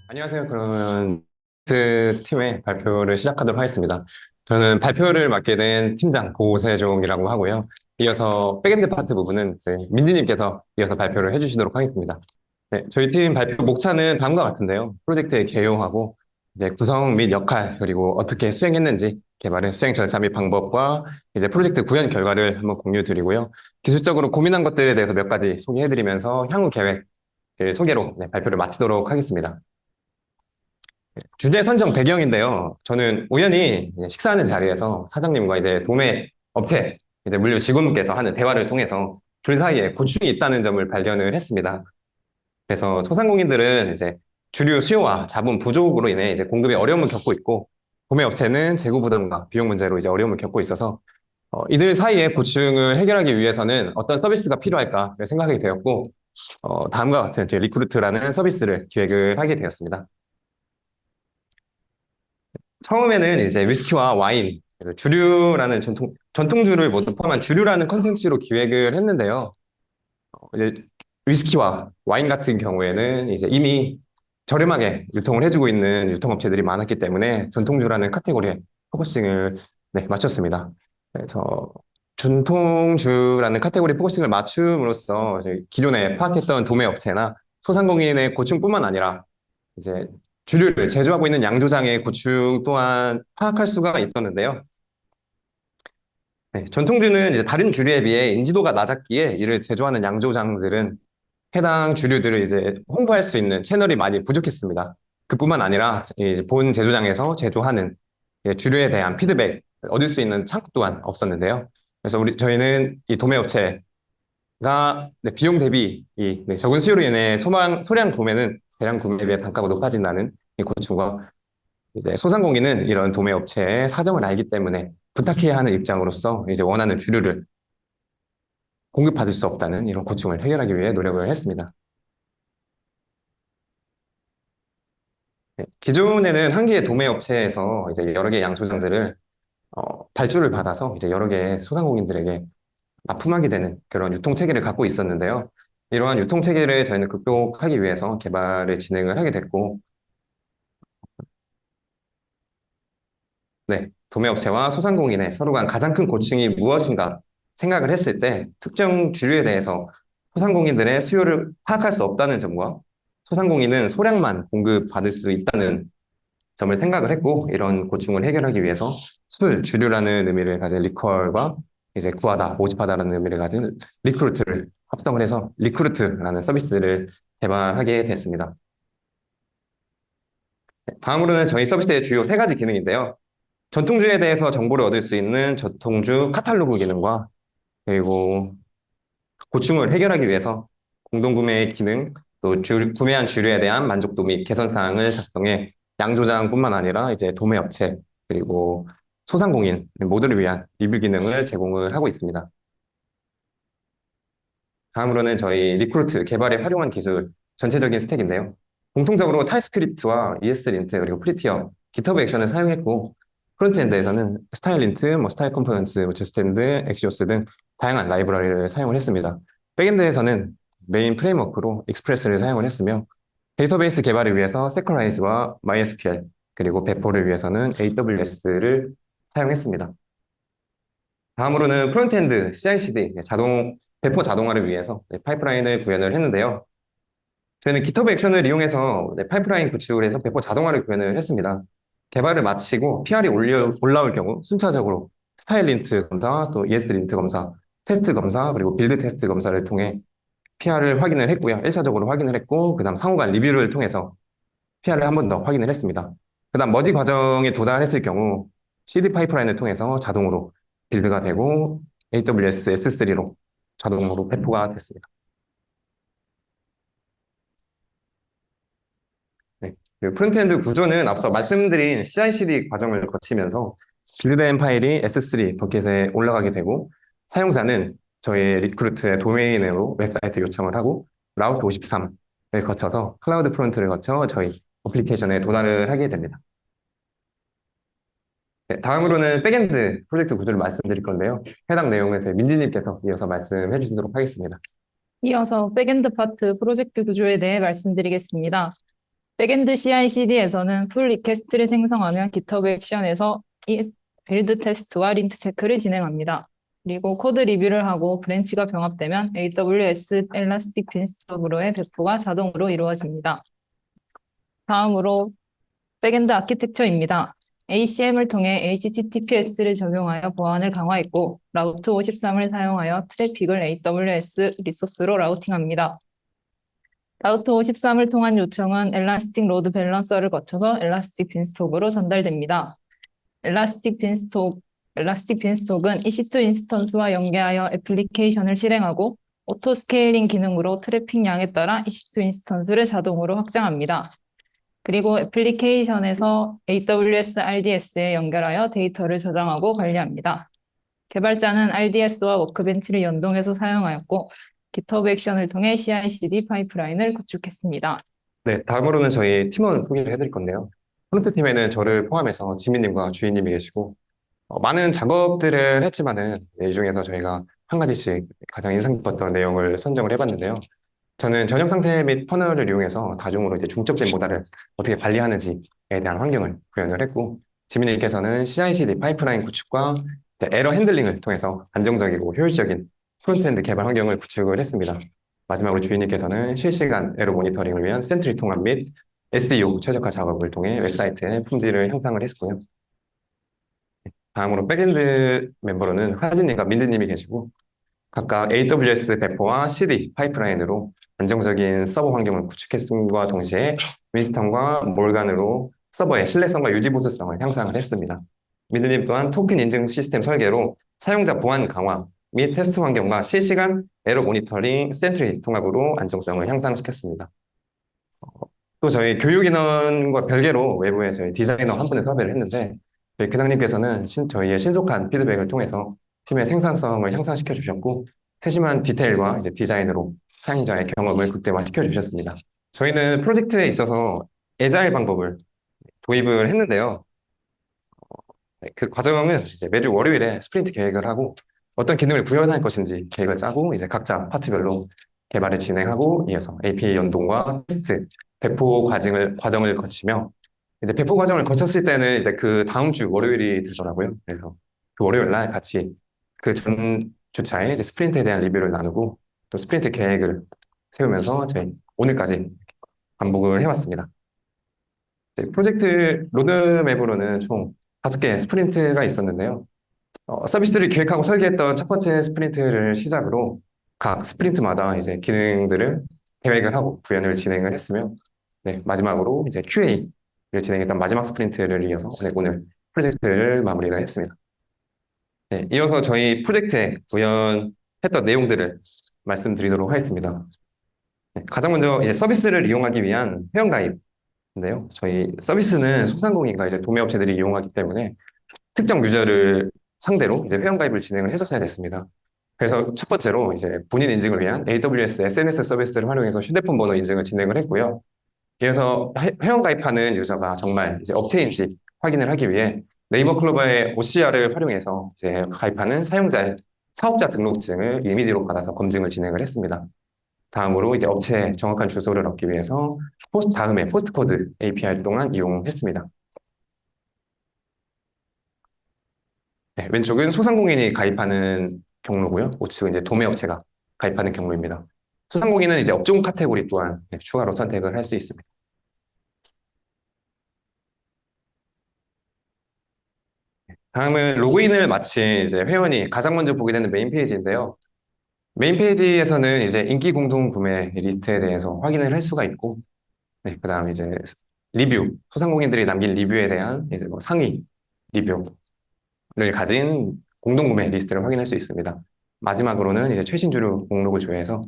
안녕하세요. 그러면 팀의 발표를 시작하도록 하겠습니다. 저는 발표를 맡게 된 팀장 고세종이라고 하고요. 이어서 백엔드 파트 부분은 저희 민지님께서 이어서 발표를 해주시도록 하겠습니다. 네, 저희 팀 발표 목차는 다음과 같은데요. 프로젝트의 개요하고 이제 구성 및 역할 그리고 어떻게 수행했는지 개발의 수행 절차 및 방법과 이제 프로젝트 구현 결과를 한번 공유 드리고요. 기술적으로 고민한 것들에 대해서 몇 가지 소개해드리면서 향후 계획 소개로 발표를 마치도록 하겠습니다. 주제 선정 배경인데요. 저는 우연히 이제 식사하는 자리에서 사장님과 이제 도매 업체, 이제 물류 직원분께서 하는 대화를 통해서 둘 사이에 고충이 있다는 점을 발견을 했습니다. 그래서 소상공인들은 이제 주류 수요와 자본 부족으로 인해 이제 공급에 어려움을 겪고 있고, 도매 업체는 재고 부담과 비용 문제로 이제 어려움을 겪고 있어서 이들 사이의 고충을 해결하기 위해서는 어떤 서비스가 필요할까 생각이 되었고, 다음과 같은 제 리크루트라는 서비스를 기획을 하게 되었습니다. 처음에는 이제 위스키와 와인, 그리고 주류라는 전통주를 모두 포함한 주류라는 컨텐츠로 기획을 했는데요. 이제 위스키와 와인 같은 경우에는 이제 이미 저렴하게 유통을 해주고 있는 유통업체들이 많았기 때문에 전통주라는 카테고리에 포커싱을 맞췄습니다. 그래서 전통주라는 카테고리 포커싱을 맞춤으로써 저희 기존에 파악했던 도매업체나 소상공인의 고충뿐만 아니라 이제 주류를 제조하고 있는 양조장의 고충 또한 파악할 수가 있었는데요. 네, 전통주는 이제 다른 주류에 비해 인지도가 낮았기에 이를 제조하는 양조장들은 해당 주류들을 이제 홍보할 수 있는 채널이 많이 부족했습니다. 그뿐만 아니라 이제 본 제조장에서 제조하는 주류에 대한 피드백 얻을 수 있는 창구 또한 없었는데요. 그래서 저희는 이 도매업체가 비용 대비 적은 수요로 인해 소량 구매는 대량 구매에 비해 단가가 높아진다는 이 고충과 이제 소상공인은 이런 도매업체의 사정을 알기 때문에 부탁해야 하는 입장으로서 이제 원하는 주류를 공급받을 수 없다는 이런 고충을 해결하기 위해 노력을 했습니다. 네, 기존에는 한 개의 도매업체에서 이제 여러 개의 양조장들을 발주를 받아서 이제 여러 개의 소상공인들에게 납품하게 되는 그런 유통 체계를 갖고 있었는데요. 이러한 유통 체계를 저희는 극복하기 위해서 개발을 진행을 하게 됐고, 네, 도매업체와 소상공인의 서로 간 가장 큰 고충이 무엇인가 생각을 했을 때 특정 주류에 대해서 소상공인들의 수요를 파악할 수 없다는 점과 소상공인은 소량만 공급받을 수 있다는 점을 생각을 했고 이런 고충을 해결하기 위해서 주류라는 의미를 가진 리퀄과 이제 구하다, 모집하다라는 의미를 가진 리크루트를 합성을 해서 리크루트라는 서비스를 개발하게 됐습니다. 다음으로는 저희 서비스의 주요 세 가지 기능인데요. 전통주에 대해서 정보를 얻을 수 있는 전통주 카탈로그 기능과 그리고 고충을 해결하기 위해서 공동구매 기능, 또 구매한 주류에 대한 만족도 및 개선 사항을 작성해 양조장뿐만 아니라 이제 도매업체 그리고 소상공인 모두를 위한 리뷰 기능을 제공을 하고 있습니다. 다음으로는 저희 리크루트 개발에 활용한 기술 전체적인 스택인데요. 공통적으로 타입스크립트와 ESLint 그리고 프리티어, GitHub 액션을 사용했고 프론트엔드에서는 스타일린트, 스타일 컴포넌츠, 제스탠드, 엑시오스 등 다양한 라이브러리를 사용을 했습니다. 백엔드에서는 메인 프레임워크로 익스프레스를 사용을 했으며 데이터베이스 개발을 위해서 세컬라이즈와 MySQL 그리고 배포를 위해서는 AWS를 사용했습니다. 다음으로는 프론트엔드 CI/CD 배포 자동화를 위해서 파이프라인을 구현을 했는데요. 저희는 GitHub 액션을 이용해서 파이프라인 구축을 해서 배포 자동화를 구현을 했습니다. 개발을 마치고 PR이 올라올 경우 순차적으로 스타일 린트 검사, 또 ES 린트 검사, 테스트 검사, 그리고 빌드 테스트 검사를 통해 PR을 확인을 했고요. 1차적으로 확인을 했고, 그 다음 상호간 리뷰를 통해서 PR을 한 번 더 확인을 했습니다. 그 다음 머지 과정에 도달했을 경우 CD 파이프라인을 통해서 자동으로 빌드가 되고 AWS S3로 자동으로 배포가 됐습니다. 네. 그리고 프론트엔드 구조는 앞서 말씀드린 CI/CD 과정을 거치면서 빌드된 파일이 S3 버켓에 올라가게 되고 사용자는 저희 리크루트의 도메인으로 웹사이트 요청을 하고 라우트 53을 거쳐서 클라우드 프론트를 거쳐 저희 어플리케이션에 도달을 하게 됩니다. 네, 다음으로는 백엔드 프로젝트 구조를 말씀드릴 건데요. 해당 내용은 저희 민지님께서 이어서 말씀해 주시도록 하겠습니다. 이어서 백엔드 파트 프로젝트 구조에 대해 말씀드리겠습니다. 백엔드 CI/CD에서는 풀 리퀘스트를 생성하면 GitHub 액션에서 이 빌드 테스트와 린트 체크를 진행합니다. 그리고 코드 리뷰를 하고 브랜치가 병합되면 AWS 엘라스틱 빈스톡으로의 배포가 자동으로 이루어집니다. 다음으로 백엔드 아키텍처입니다. ACM을 통해 HTTPS를 적용하여 보안을 강화했고, 라우트 53을 사용하여 트래픽을 AWS 리소스로 라우팅합니다. 라우터 53을 통한 요청은 엘라스틱 로드 밸런서를 거쳐서 엘라스틱 빈스톡으로 전달됩니다. 엘라스틱 빈스톡은 EC2 인스턴스와 연계하여 애플리케이션을 실행하고 오토 스케일링 기능으로 트래픽 양에 따라 EC2 인스턴스를 자동으로 확장합니다. 그리고 애플리케이션에서 AWS RDS에 연결하여 데이터를 저장하고 관리합니다. 개발자는 RDS와 워크벤치를 연동해서 사용하였고 GitHub 액션을 통해 CI/CD 파이프라인을 구축했습니다. 네, 다음으로는 저희 팀원 소개를 해드릴 건데요. 프론트 팀에는 저를 포함해서 지민님과 주인님이 계시고, 많은 작업들을 했지만은 이 중에서 저희가 한 가지씩 가장 인상 깊었던 내용을 선정을 해봤는데요. 저는 전형 상태 및 퍼널을 이용해서 다중으로 이제 중첩된 모달을 어떻게 관리하는지에 대한 환경을 구현을 했고, 지민님께서는 CI/CD 파이프라인 구축과 이제 에러 핸들링을 통해서 안정적이고 효율적인 프론트엔드 개발 환경을 구축을 했습니다. 마지막으로 주인님께서는 실시간 에러 모니터링을 위한 센트리 통합 및 SEO 최적화 작업을 통해 웹사이트의 품질을 향상을 했고요. 다음으로 백엔드 멤버로는 하진님과 민지님이 계시고, 각각 AWS 배포와 CD 파이프라인으로 안정적인 서버 환경을 구축했음과 동시에 윈스턴과 몰간으로 서버의 신뢰성과 유지 보수성을 향상을 했습니다. 미들님 또한 토큰 인증 시스템 설계로 사용자 보안 강화 및 테스트 환경과 실시간 에러 모니터링 센트리 통합으로 안정성을 향상시켰습니다. 또 저희 교육 인원과 별개로 외부에 저희 디자이너 한 분을 섭외를 했는데, 저희 근황님께서는 저희의 신속한 피드백을 통해서 팀의 생산성을 향상시켜 주셨고, 세심한 디테일과 이제 디자인으로 사용자의 경험을 극대화시켜 주셨습니다. 저희는 프로젝트에 있어서 애자일 방법을 도입을 했는데요. 네, 그 과정은 이제 매주 월요일에 스프린트 계획을 하고 어떤 기능을 구현할 것인지 계획을 짜고 이제 각자 파트별로 개발을 진행하고 이어서 API 연동과 테스트, 배포 과정을 거치며 이제 배포 과정을 거쳤을 때는 이제 그 다음 주 월요일이 되더라고요. 그래서 그 월요일 날 같이 그 전 주차에 이제 스프린트에 대한 리뷰를 나누고 또 스프린트 계획을 세우면서 저희 오늘까지 반복을 해왔습니다. 프로젝트 로드맵으로는 총 5개 스프린트가 있었는데요. 서비스를 기획하고 설계했던 첫 번째 스프린트를 시작으로 각 스프린트마다 이제 기능들을 계획을 하고 구현을 진행을 했으며, 네, 마지막으로 이제 QA를 진행했던 마지막 스프린트를 이어서 오늘 프로젝트를 마무리를 했습니다. 네, 이어서 저희 프로젝트에 구현했던 내용들을 말씀드리도록 하겠습니다. 네, 가장 먼저 이제 서비스를 이용하기 위한 회원가입인데요. 저희 서비스는 소상공인과 이제 도매업체들이 이용하기 때문에 특정 유저를 상대로 이제 회원가입을 진행을 했었어야 됐습니다. 그래서 첫 번째로 이제 본인 인증을 위한 AWS SNS 서비스를 활용해서 휴대폰 번호 인증을 진행을 했고요. 그래서 회원가입하는 유저가 정말 이제 업체인지 확인을 하기 위해 네이버 클로버의 OCR을 활용해서 이제 가입하는 사용자의 사업자 등록증을 이미지로 받아서 검증을 진행을 했습니다. 다음으로 이제 업체의 정확한 주소를 얻기 위해서 다음에 포스트 코드 API 또한 이용했습니다. 네, 왼쪽은 소상공인이 가입하는 경로고요. 우측은 이제 도매업체가 가입하는 경로입니다. 소상공인은 이제 업종 카테고리 또한 네, 추가로 선택을 할 수 있습니다. 다음은 로그인을 마친 이제 회원이 가장 먼저 보게 되는 메인 페이지인데요. 메인 페이지에서는 이제 인기 공동 구매 리스트에 대해서 확인을 할 수가 있고, 네, 그다음 이제 리뷰, 소상공인들이 남긴 리뷰에 대한 이제 뭐 상위 리뷰를 가진 공동 구매 리스트를 확인할 수 있습니다. 마지막으로는 이제 최신 주류 목록을 조회해서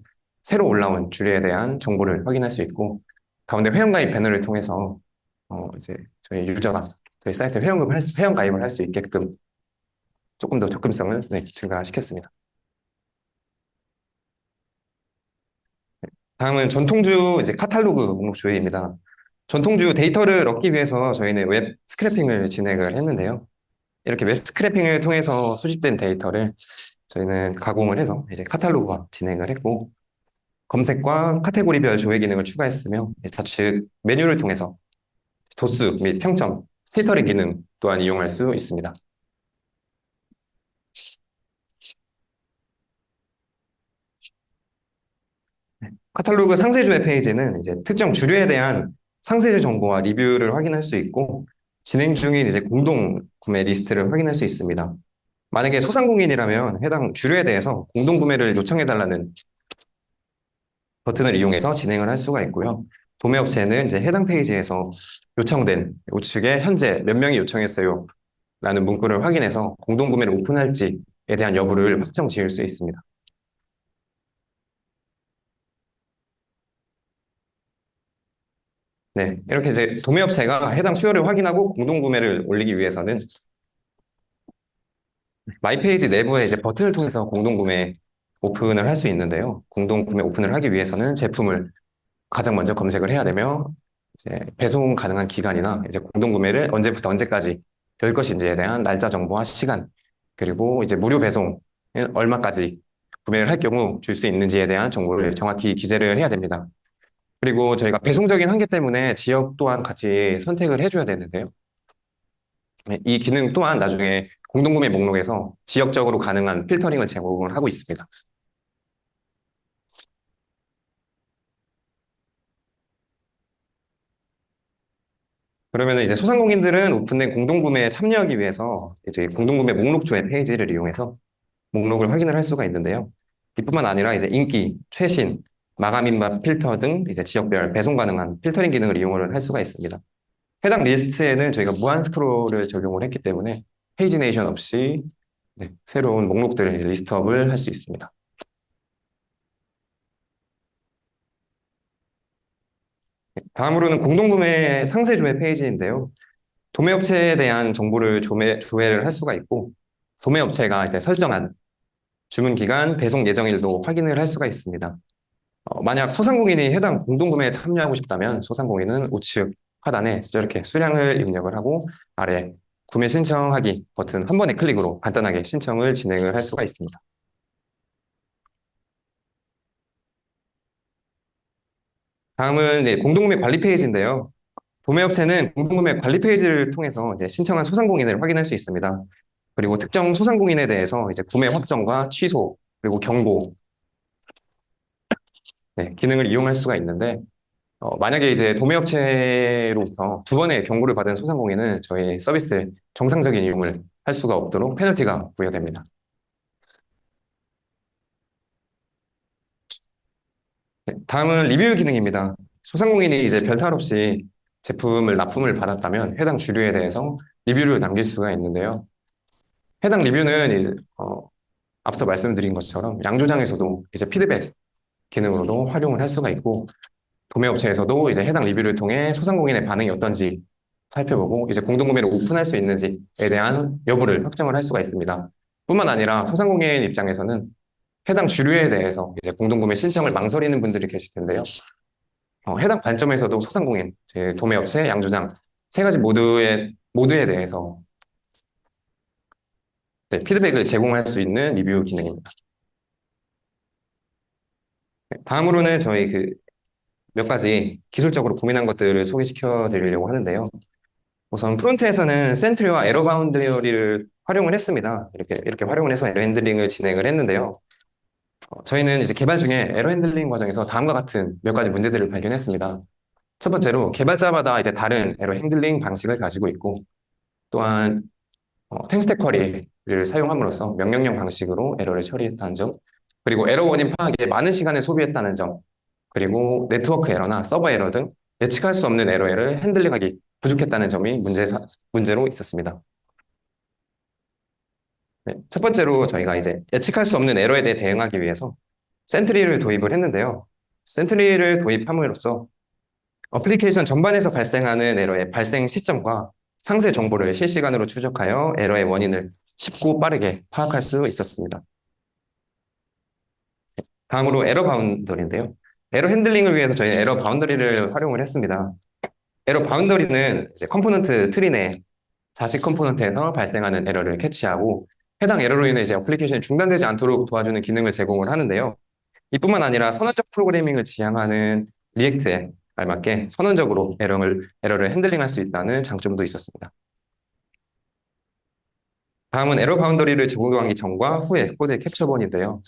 새로 올라온 주류에 대한 정보를 확인할 수 있고, 가운데 회원가입 배너를 통해서 이제 저희 유저가 저희 사이트에 회원가입을 할 수 있게끔 조금 더 접근성을 네, 증가시켰습니다. 다음은 전통주 이제 카탈로그 목록 조회입니다. 전통주 데이터를 얻기 위해서 저희는 웹 스크래핑을 진행을 했는데요. 이렇게 웹 스크래핑을 통해서 수집된 데이터를 저희는 가공을 해서 이제 카탈로그화 진행을 했고, 검색과 카테고리별 조회 기능을 추가했으며, 좌측 메뉴를 통해서 도수 및 평점, 필터링 기능 또한 이용할 수 있습니다. 카탈로그 상세조회 페이지는 이제 특정 주류에 대한 상세조 정보와 리뷰를 확인할 수 있고, 진행 중인 이제 공동 구매 리스트를 확인할 수 있습니다. 만약에 소상공인이라면 해당 주류에 대해서 공동 구매를 요청해달라는 버튼을 이용해서 진행을 할 수가 있고요. 도매업체는 이제 해당 페이지에서 요청된 우측에 현재 몇 명이 요청했어요 라는 문구를 확인해서 공동 구매를 오픈할지에 대한 여부를 확정 지을 수 있습니다. 네, 이렇게 이제 도매업체가 해당 수요를 확인하고 공동 구매를 올리기 위해서는 마이페이지 내부에 이제 버튼을 통해서 공동 구매 오픈을 할 수 있는데요. 공동 구매 오픈을 하기 위해서는 제품을 가장 먼저 검색을 해야 되며, 이제 배송 가능한 기간이나 이제 공동 구매를 언제부터 언제까지 될 것인지에 대한 날짜 정보와 시간, 그리고 이제 무료 배송은 얼마까지 구매를 할 경우 줄 수 있는지에 대한 정보를 정확히 기재를 해야 됩니다. 그리고 저희가 배송적인 한계 때문에 지역 또한 같이 선택을 해줘야 되는데요. 이 기능 또한 나중에 공동구매 목록에서 지역적으로 가능한 필터링을 제공을 하고 있습니다. 그러면 이제 소상공인들은 오픈된 공동구매에 참여하기 위해서 이제 공동구매 목록 조회 페이지를 이용해서 목록을 확인을 할 수가 있는데요. 이뿐만 아니라 이제 인기, 최신, 마감 인바 필터 등 이제 지역별 배송 가능한 필터링 기능을 이용을 할 수가 있습니다. 해당 리스트에는 저희가 무한 스크롤을 적용을 했기 때문에 페이지네이션 없이 네, 새로운 목록들을 리스트업을 할 수 있습니다. 다음으로는 공동구매 상세 조회 페이지인데요. 도매업체에 대한 정보를 조회를 할 수가 있고, 도매업체가 이제 설정한 주문 기간, 배송 예정일도 확인을 할 수가 있습니다. 만약 소상공인이 해당 공동구매에 참여하고 싶다면 소상공인은 우측 하단에 이렇게 수량을 입력을 하고 아래 구매 신청하기 버튼 한 번의 클릭으로 간단하게 신청을 진행을 할 수가 있습니다. 다음은 이제 공동구매 관리 페이지인데요. 도매업체는 공동구매 관리 페이지를 통해서 이제 신청한 소상공인을 확인할 수 있습니다. 그리고 특정 소상공인에 대해서 이제 구매 확정과 취소, 그리고 경고, 네, 기능을 이용할 수가 있는데, 만약에 이제 도매업체로부터 두 번의 경고를 받은 소상공인은 저희 서비스의 정상적인 이용을 할 수가 없도록 페널티가 부여됩니다. 네, 다음은 리뷰 기능입니다. 소상공인이 이제 별탈 없이 제품을 납품을 받았다면 해당 주류에 대해서 리뷰를 남길 수가 있는데요. 해당 리뷰는 이제 앞서 말씀드린 것처럼 양조장에서도 이제 피드백 기능으로도 활용을 할 수가 있고, 도매업체에서도 이제 해당 리뷰를 통해 소상공인의 반응이 어떤지 살펴보고 이제 공동구매를 오픈할 수 있는지에 대한 여부를 확정을 할 수가 있습니다. 뿐만 아니라 소상공인 입장에서는 해당 주류에 대해서 이제 공동구매 신청을 망설이는 분들이 계실 텐데요. 해당 관점에서도 소상공인, 제 도매업체, 양조장 세 가지 모두에 대해서 네, 피드백을 제공할 수 있는 리뷰 기능입니다. 네, 다음으로는 저희 그 몇 가지 기술적으로 고민한 것들을 소개시켜 드리려고 하는데요. 우선 프론트에서는 센트리와 에러 바운더리를 활용을 했습니다. 이렇게 활용을 해서 에러 핸들링을 진행을 했는데요. 저희는 이제 개발 중에 에러 핸들링 과정에서 다음과 같은 몇 가지 문제들을 발견했습니다. 첫 번째로 개발자마다 이제 다른 에러 핸들링 방식을 가지고 있고, 또한 탱스택 쿼리를 사용함으로써 명령형 방식으로 에러를 처리했다는 점, 그리고 에러 원인 파악에 많은 시간을 소비했다는 점, 그리고 네트워크 에러나 서버 에러 등 예측할 수 없는 에러를 핸들링하기 부족했다는 점이 문제로 있었습니다. 네, 첫 번째로 저희가 이제 예측할 수 없는 에러에 대해 대응하기 위해서 센트리를 도입을 했는데요. 센트리를 도입함으로써 어플리케이션 전반에서 발생하는 에러의 발생 시점과 상세 정보를 실시간으로 추적하여 에러의 원인을 쉽고 빠르게 파악할 수 있었습니다. 다음으로 에러 바운더리인데요. 에러 핸들링을 위해서 저희는 에러 바운더리를 활용을 했습니다. 에러 바운더리는 이제 컴포넌트 트리 내 자식 컴포넌트에서 발생하는 에러를 캐치하고 해당 에러로 인해 이제 어플리케이션이 중단되지 않도록 도와주는 기능을 제공을 하는데요. 이뿐만 아니라 선언적 프로그래밍을 지향하는 리액트에 알맞게 선언적으로 에러를 핸들링할 수 있다는 장점도 있었습니다. 다음은 에러 바운더리를 적용하기 전과 후의 코드의 캡처본인데요.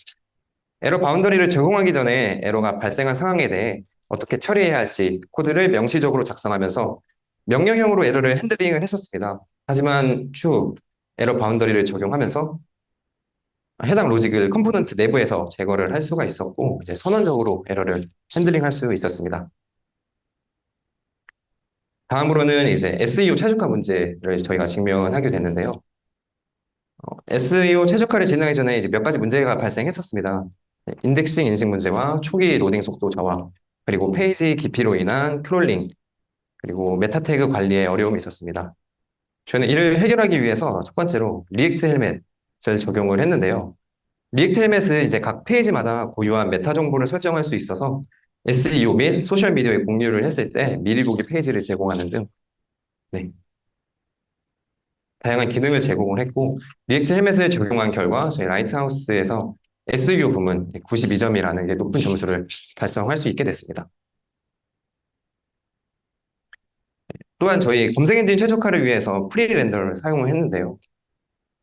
에러 바운더리를 적용하기 전에 에러가 발생한 상황에 대해 어떻게 처리해야 할지 코드를 명시적으로 작성하면서 명령형으로 에러를 핸들링을 했었습니다. 하지만 추후 에러 바운더리를 적용하면서 해당 로직을 컴포넌트 내부에서 제거를 할 수가 있었고 이제 선언적으로 에러를 핸들링할 수 있었습니다. 다음으로는 이제 SEO 최적화 문제를 저희가 직면하게 됐는데요. SEO 최적화를 진행하기 전에 이제 몇 가지 문제가 발생했었습니다. 인덱싱 인식 문제와 초기 로딩 속도 저하, 그리고 페이지 깊이로 인한 크롤링, 그리고 메타 태그 관리에 어려움이 있었습니다. 저는 이를 해결하기 위해서 첫 번째로 리액트 헬멧을 적용을 했는데요. 리액트 헬멧은 이제 각 페이지마다 고유한 메타 정보를 설정할 수 있어서 SEO 및 소셜미디어에 공유를 했을 때 미리 보기 페이지를 제공하는 등 네, 다양한 기능을 제공을 했고 리액트 헬멧을 적용한 결과 저희 라이트하우스에서 SEO 부문 92점이라는 게 높은 점수를 달성할 수 있게 됐습니다. 또한 저희 검색 엔진 최적화를 위해서 프리 렌더를 사용을 했는데요.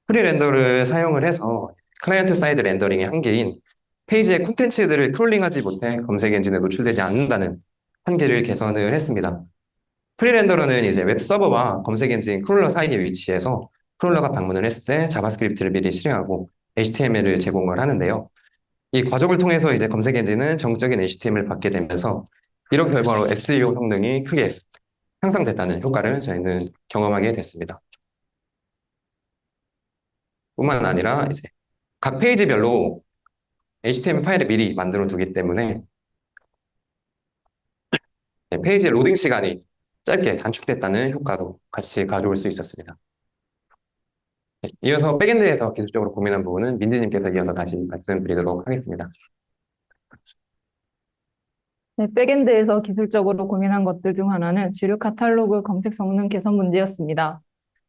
프리 렌더를 사용을 해서 클라이언트 사이드 렌더링의 한계인 페이지의 콘텐츠들을 크롤링하지 못해 검색 엔진에 노출되지 않는다는 한계를 개선을 했습니다. 프리 렌더러는 이제 웹 서버와 검색 엔진 크롤러 사이에 위치해서 크롤러가 방문을 했을 때 자바스크립트를 미리 실행하고 HTML을 제공을 하는데요. 이 과정을 통해서 이제 검색 엔진은 정적인 HTML을 받게 되면서 이런 결과로 SEO 성능이 크게 향상됐다는 효과를 저희는 경험하게 됐습니다. 뿐만 아니라 이제 각 페이지별로 HTML 파일을 미리 만들어 두기 때문에 페이지의 로딩 시간이 짧게 단축됐다는 효과도 같이 가져올 수 있었습니다. 이어서 백엔드에서 기술적으로 고민한 부분은 민지님께서 이어서 다시 말씀드리도록 하겠습니다. 네, 백엔드에서 기술적으로 고민한 것들 중 하나는 주류 카탈로그 검색 성능 개선 문제였습니다.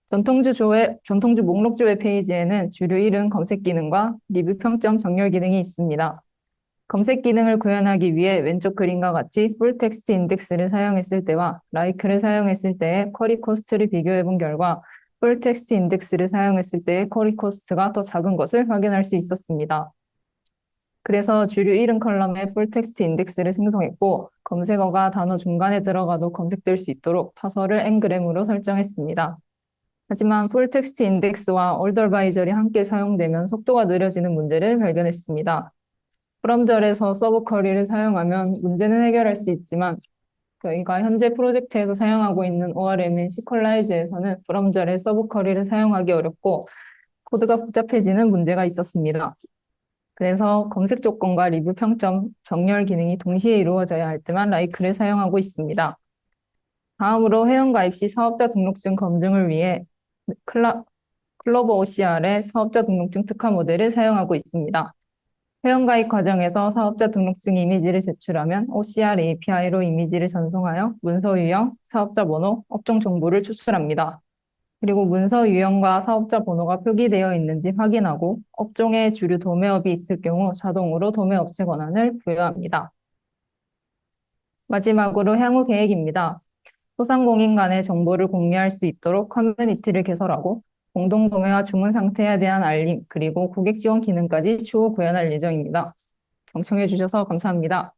전통주 목록주 웹페이지에는 주류 이름 검색 기능과 리뷰 평점 정렬 기능이 있습니다. 검색 기능을 구현하기 위해 왼쪽 그림과 같이 풀 텍스트 인덱스를 사용했을 때와 라이크를 사용했을 때의 쿼리 코스트를 비교해 본 결과 풀 텍스트 인덱스를 사용했을 때의 쿼리 코스트가 더 작은 것을 확인할 수 있었습니다. 그래서 주류 이름 컬럼에 풀 텍스트 인덱스를 생성했고 검색어가 단어 중간에 들어가도 검색될 수 있도록 파서를 ngram으로 설정했습니다. 하지만 풀 텍스트 인덱스와 order by절이 함께 사용되면 속도가 느려지는 문제를 발견했습니다. 프롬절에서 서브 쿼리를 사용하면 문제는 해결할 수 있지만 저희가 현재 프로젝트에서 사용하고 있는 ORM인 시퀄라이즈에서는 프롬절의 서브 쿼리를 사용하기 어렵고 코드가 복잡해지는 문제가 있었습니다. 그래서 검색 조건과 리뷰 평점, 정렬 기능이 동시에 이루어져야 할 때만 라이크를 사용하고 있습니다. 다음으로 회원가입 시 사업자 등록증 검증을 위해 클로버 OCR의 사업자 등록증 특화 모델을 사용하고 있습니다. 회원가입 과정에서 사업자 등록증 이미지를 제출하면 OCR API로 이미지를 전송하여 문서 유형, 사업자 번호, 업종 정보를 추출합니다. 그리고 문서 유형과 사업자 번호가 표기되어 있는지 확인하고 업종에 주류 도매업이 있을 경우 자동으로 도매업체 권한을 부여합니다. 마지막으로 향후 계획입니다. 소상공인 간의 정보를 공유할 수 있도록 커뮤니티를 개설하고 공동 도매와 주문 상태에 대한 알림, 그리고 고객 지원 기능까지 추후 구현할 예정입니다. 경청해 주셔서 감사합니다.